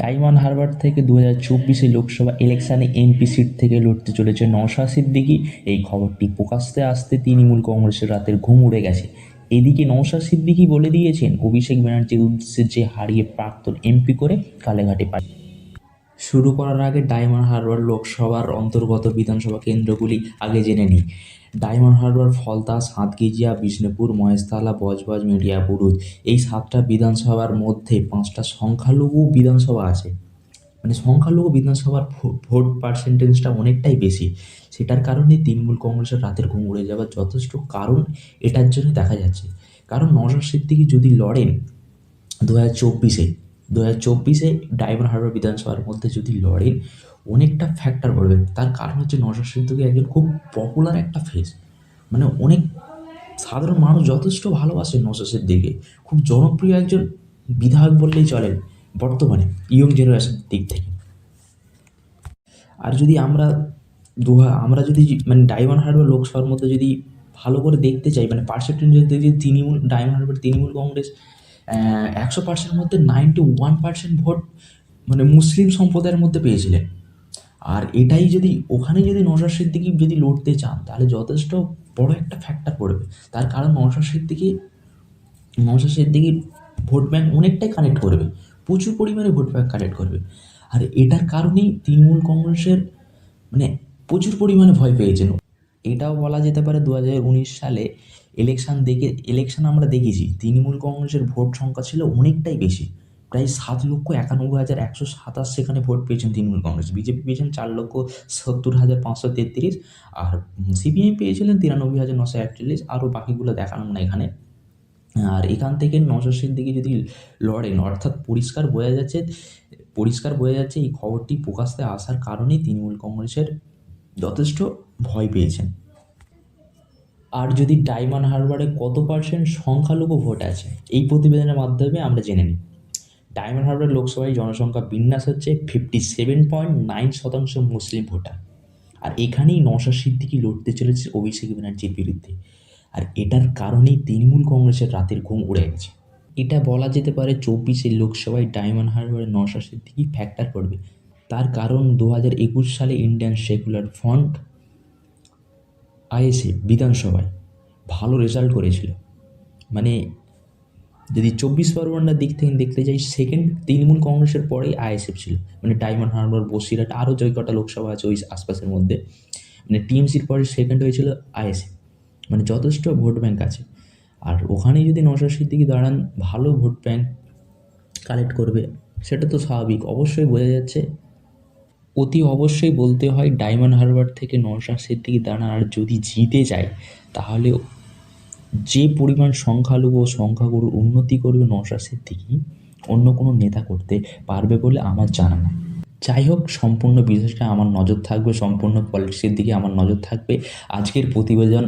Diamond Harbour থেকে 2024 লোকসভা ইলেকশনে MP seat থেকে লড়তে চলেছে নওশাদ সিদ্দিকী। এই খবরটি প্রকাশ্যে আসতে তৃণমূল কংগ্রেসের রাতের ঘুম উড়ে গেছে। এদিকে নওশাদ সিদ্দিকী বলে দিয়েছেন অভিষেক ব্যানার্জির উদ্দেশ্যে যে হারিয়ে প্রাক্তন এমপি করে কালেঘাটে পায়। শুরু করার আগে ডায়মন্ড হারবার লোকসভার অন্তর্গত বিধানসভা কেন্দ্রগুলি আগে জেনে নিই। ডায়মন্ড হারবার, ফলতা, সাতগিজিয়া, বিষ্ণুপুর, মহেশতলা, বজবজ, মিডিয়াপুর, এই 7টা বিধানসভার মধ্যে 5টা সংখ্যালঘু বিধানসভা আছে। মানে সংখ্যালঘু বিধানসভার ভোট পার্সেন্টেজটা অনেকটাই বেশি। সেটার কারণে তৃণমূল কংগ্রেসের রাতের ঘুম উড়ে যাওয়ার যথেষ্ট কারণ এটার জন্য দেখা যাচ্ছে। কারণ নওশাদ সিদ্দিকী যদি লড়েন 2024-এ 2024-এ ডায়মন্ড হারবার বিধানসভার মধ্যে যদি লড়েন, অনেকটা ফ্যাক্টর পড়বে। তার কারণ হচ্ছে নওশাদ সিদ্দিকী একজন খুব পপুলার একটা ফেস। মানে অনেক সাধারণ মানুষ যথেষ্ট ভালোবাসে নওশাদ সিদ্দিকীকে। খুব জনপ্রিয় একজন বিধায়ক বললেই চলে বর্তমানে ইয়ং জেনারেশনের দিক থেকে। আর যদি আমরা যদি মানে ডায়মন্ড হারবার লোকসভার মধ্যে যদি ভালো করে দেখতে চাই, মানে পার্সেন্টেজ যদি ডায়মন্ড হারবার তৃণমূল কংগ্রেস 100% মধ্যে 91% ভোট মানে মুসলিম সম্প্রদায়ের মধ্যে পেয়েছিলেন। আর এটাই যদি ওখানে যদি নওশাদ সিদ্দিকী যদি লড়তে চান, তাহলে যথেষ্ট বড় একটা ফ্যাক্টর পড়বে। তার কারণ নওশাদ সিদ্দিকীর ভোট ব্যাঙ্ক অনেকটাই কানেক্ট করবে, প্রচুর পরিমাণে ভোট ব্যাঙ্ক কানেক্ট করবে। আর এটার কারণেই তৃণমূল কংগ্রেসের মানে প্রচুর পরিমাণে ভয় পেয়েছেন। এটাও বলা যেতে পারে 2019 সালে ইলেকশন আমরা দেখেছি, তৃণমূল কংগ্রেসের ভোট সংখ্যা ছিল অনেকটাই বেশি, প্রায় 7,91,127 সেখানে ভোট পেয়েছেন তৃণমূল কংগ্রেস। বিজেপি পেয়েছেন 4,70,533, আর সিপিএম পেয়েছিলেন 93,941। আরও বাকিগুলো দেখালাম না এখানে। আর এখান থেকে নওশাদ সিদ্দিকী যদি লড়েন, অর্থাৎ পরিষ্কার বোঝা যাচ্ছে এই খবরটি প্রকাশ্যে আসার কারণেই তৃণমূল কংগ্রেসের যথেষ্ট ভয় পেয়েছেন। আর যদি ডায়মন্ড হারবারে কত পার্সেন্ট সংখ্যালঘু ভোট আছে, এই প্রতিবেদনের মাধ্যমে আমরা জেনে নিই। ডায়মন্ড হারবার লোকসভায় জনসংখ্যা বিন্যাস হচ্ছে 57.9% মুসলিম ভোটার। আর এখানেই নওশাদ সিদ্দিকী লড়তে চলেছে অভিষেক ব্যানার্জির বিরুদ্ধে। আর এটার কারণেই তৃণমূল কংগ্রেসের রাতের ঘুম উড়ে গেছে। এটা বলা যেতে পারে 24 লোকসভায় ডায়মন্ড হারবারে নওশাদ সিদ্দিকী ফ্যাক্টর পড়বে। তার কারণ 2021 সালে ইন্ডিয়ান সেকুলার ফ্রন্ট আইএসএফ বিধানসভায় ভালো রেজাল্ট করেছিল। মানে যদি 24 পরগনার দিক থেকে দেখতে যাই, সেকেন্ড তৃণমূল কংগ্রেসের পরেই আইএসএফ ছিল। মানে ডায়মন্ড হারবার, বসিরহাট, আরও যে কটা লোকসভা আছে ওই আশপাশের মধ্যে, মানে টিএমসির পরে সেকেন্ড হয়েছিল আইএসএফ। মানে যথেষ্ট ভোট ব্যাঙ্ক আছে। আর ওখানে যদি নওশাদ সিদ্দিকী দাঁড়ান, ভালো ভোট ব্যাঙ্ক কালেক্ট করবে, সেটা তো স্বাভাবিক। অবশ্যই বোঝা যাচ্ছে, অতি অবশ্যই বলতে হয় ডায়মন্ড হারবার থেকে নওশাদ সিদ্দিকী দাঁড়ান। আর যদি জিতে যায়, তাহলে যে পরিমাণ সংখ্যাগুরুর উন্নতি করবে নওশাদ সিদ্দিকী, অন্য কোনো নেতা করতে পারবে বলে আমার জানা নেই। যাই হোক, সম্পূর্ণ বিষয়টা আমার নজর থাকবে, সম্পূর্ণ পলিটিক্সের দিকে আমার নজর থাকবে। আজকের প্রতিবেদন